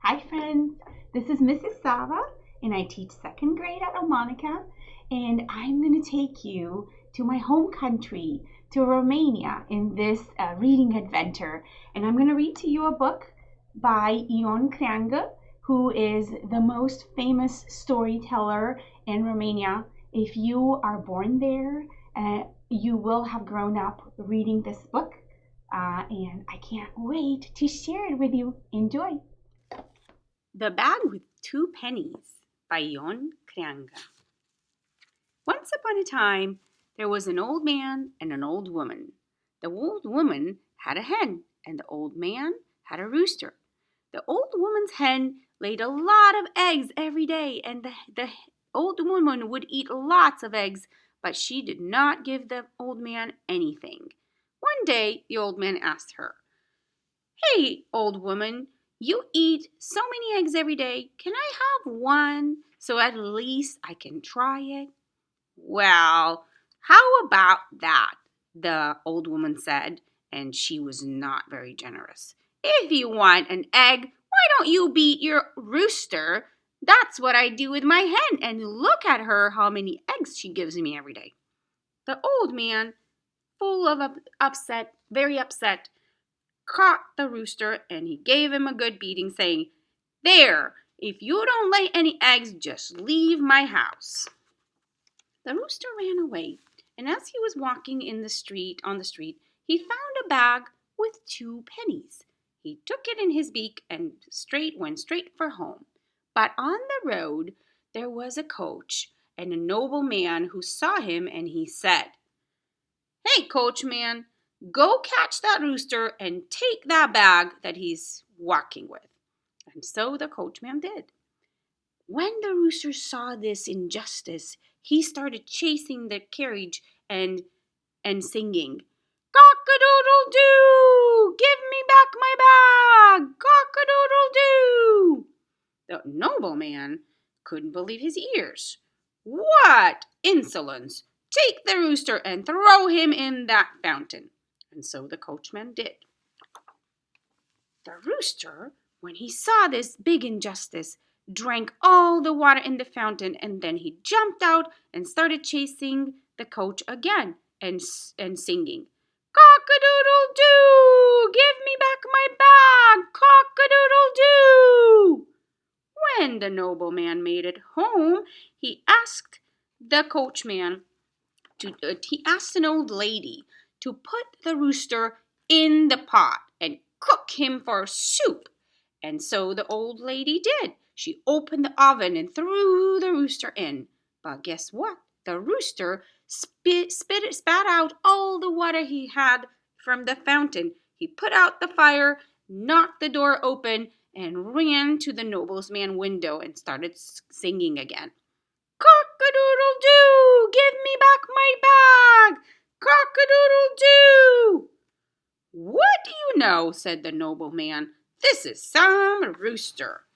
Hi friends, this is Mrs. Sava and I teach second grade at Omonica, and I'm going to take you to my home country, to Romania, in this reading adventure. And I'm going to read to you a book by Ion Creangă, who is the most famous storyteller in Romania. If you are born there, you will have grown up reading this book, and I can't wait to share it with you. Enjoy! The Bag with Two Pennies by Ion Creangă. Once upon a time, there was an old man and an old woman. The old woman had a hen, and the old man had a rooster. The old woman's hen laid a lot of eggs every day, and the old woman would eat lots of eggs, but she did not give the old man anything. One day, the old man asked her, "Hey, old woman, you eat so many eggs every day. Can I have one so at least I can try it?" "Well, how about that?" the old woman said, and she was not very generous. "If you want an egg, why don't you beat your rooster? That's what I do with my hen, and look at her how many eggs she gives me every day." The old man, full of upset, very upset, caught the rooster and he gave him a good beating, saying, "There, if you don't lay any eggs, just leave my house." The rooster ran away, and as he was walking on the street, he found a bag with 2 pennies. He took it in his beak and went straight for home. But on the road there was a coach and a noble man who saw him, and he said, "Hey, coachman, go catch that rooster and take that bag that he's walking with." And so the coachman did. When the rooster saw this injustice, he started chasing the carriage and singing, "Cock-a-doodle-doo! Give me back my bag! Cock-a-doodle-doo!" The nobleman couldn't believe his ears. "What insolence! Take the rooster and throw him in that fountain." And so the coachman did. The rooster, when he saw this big injustice, drank all the water in the fountain, and then he jumped out and started chasing the coach again and singing, "Cock-a-doodle-doo! Give me back my bag! Cock-a-doodle-doo!" When the nobleman made it home, he asked the coachman he asked an old lady to put the rooster in the pot and cook him for soup. And so the old lady did. She opened the oven and threw the rooster in. But guess what? The rooster spat out all the water he had from the fountain. He put out the fire, knocked the door open, and ran to the nobleman's window and started singing again. "Cock-a-doodle-doo! Give me back my bag! Cock-a-doodle-doo!" "What do you know?" said the nobleman. "This is some rooster.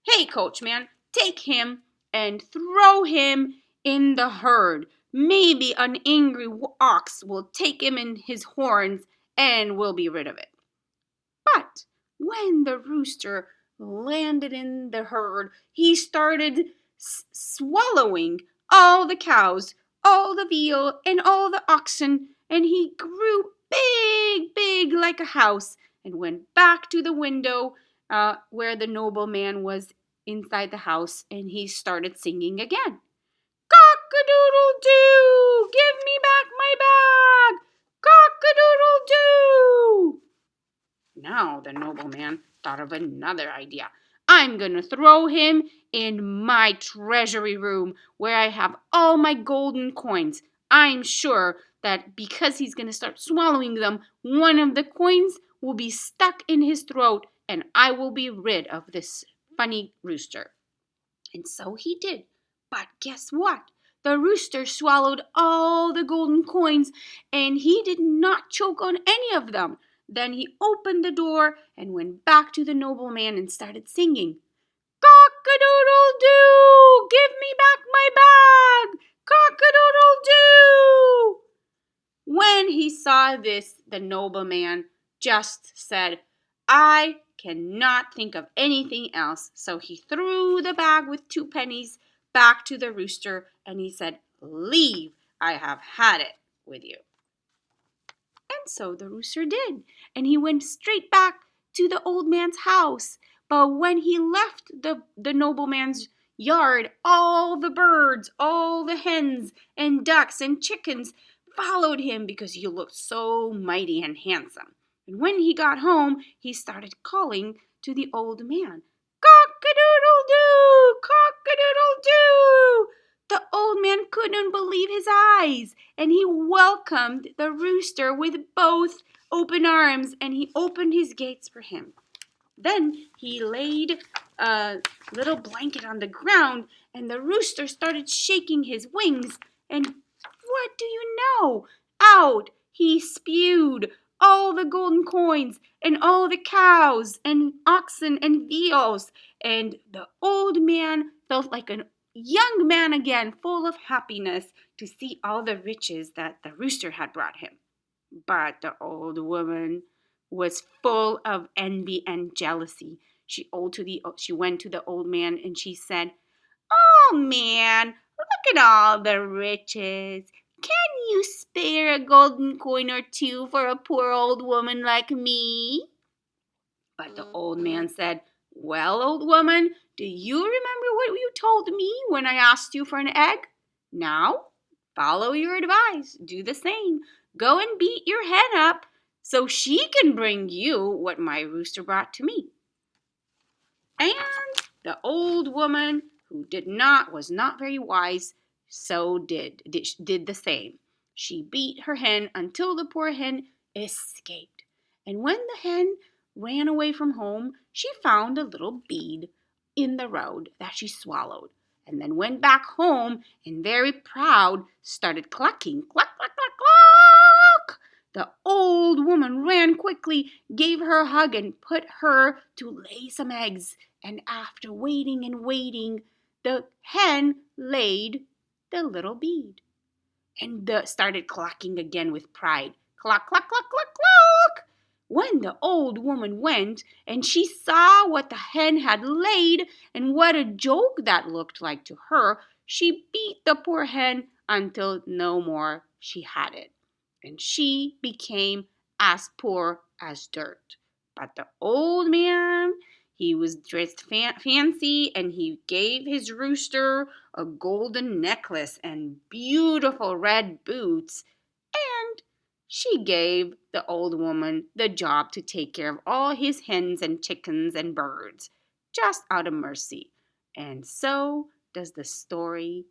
Hey, coachman, take him and throw him in the herd. Maybe an angry ox will take him in his horns and we'll be rid of it." But when the rooster landed in the herd, he started swallowing all the cows, all the veal, and all the oxen, and he grew big like a house, and went back to the window where the nobleman was inside the house, and he started singing again. "Cock-a-doodle-doo! Give me back my bag! Cock-a-doodle-doo!" Now the nobleman thought of another idea. "I'm going to throw him in my treasury room where I have all my golden coins. I'm sure that because he's going to start swallowing them, one of the coins will be stuck in his throat and I will be rid of this funny rooster." And so he did. But guess what? The rooster swallowed all the golden coins and he did not choke on any of them. Then he opened the door and went back to the nobleman and started singing, "Cock-a-doodle-doo! Give me back my bag! Cock-a-doodle-doo!" When he saw this, the nobleman just said, "I cannot think of anything else, so he threw the bag with 2 pennies back to the rooster, and he said, "Leave, I have had it with you." And so the rooster did, and he went straight back to the old man's house. But when he left the nobleman's yard, all the birds, all the hens and ducks and chickens followed him because he looked so mighty and handsome. And when he got home, he started calling to the old man, "Cock-a-doodle-doo! Cock-a-doodle-doo!" The old man couldn't believe his eyes, and he welcomed the rooster with both open arms, and he opened his gates for him. Then he laid a little blanket on the ground, and the rooster started shaking his wings, and what do you know? Out he spewed all the golden coins and all the cows and oxen and veals, and the old man felt like a young man again, full of happiness to see all the riches that the rooster had brought him. But the old woman was full of envy and jealousy. She went to the old man and she said, "Oh man, look at all the riches. Can you spare a golden coin or two for a poor old woman like me?" But the old man said, "Well, old woman, do you remember what you told me when I asked you for an egg? Now, follow your advice. Do the same. Go and beat your hen up so she can bring you what my rooster brought to me." And the old woman, who was not very wise, did the same. She beat her hen until the poor hen escaped. And when the hen ran away from home, she found a little bead in the road that she swallowed, and then went back home and very proud started clucking, cluck, cluck, cluck, cluck. The old woman ran quickly, gave her a hug, and put her to lay some eggs. And after waiting and waiting, the hen laid the little bead and started clucking again with pride. Cluck, cluck, cluck, cluck, cluck. When the old woman went and she saw what the hen had laid and what a joke that looked like to her, she beat the poor hen until no more she had it. And she became as poor as dirt. But the old man, he was dressed fancy, and he gave his rooster a golden necklace and beautiful red boots, and she gave the old woman the job to take care of all his hens and chickens and birds, just out of mercy. And so does the story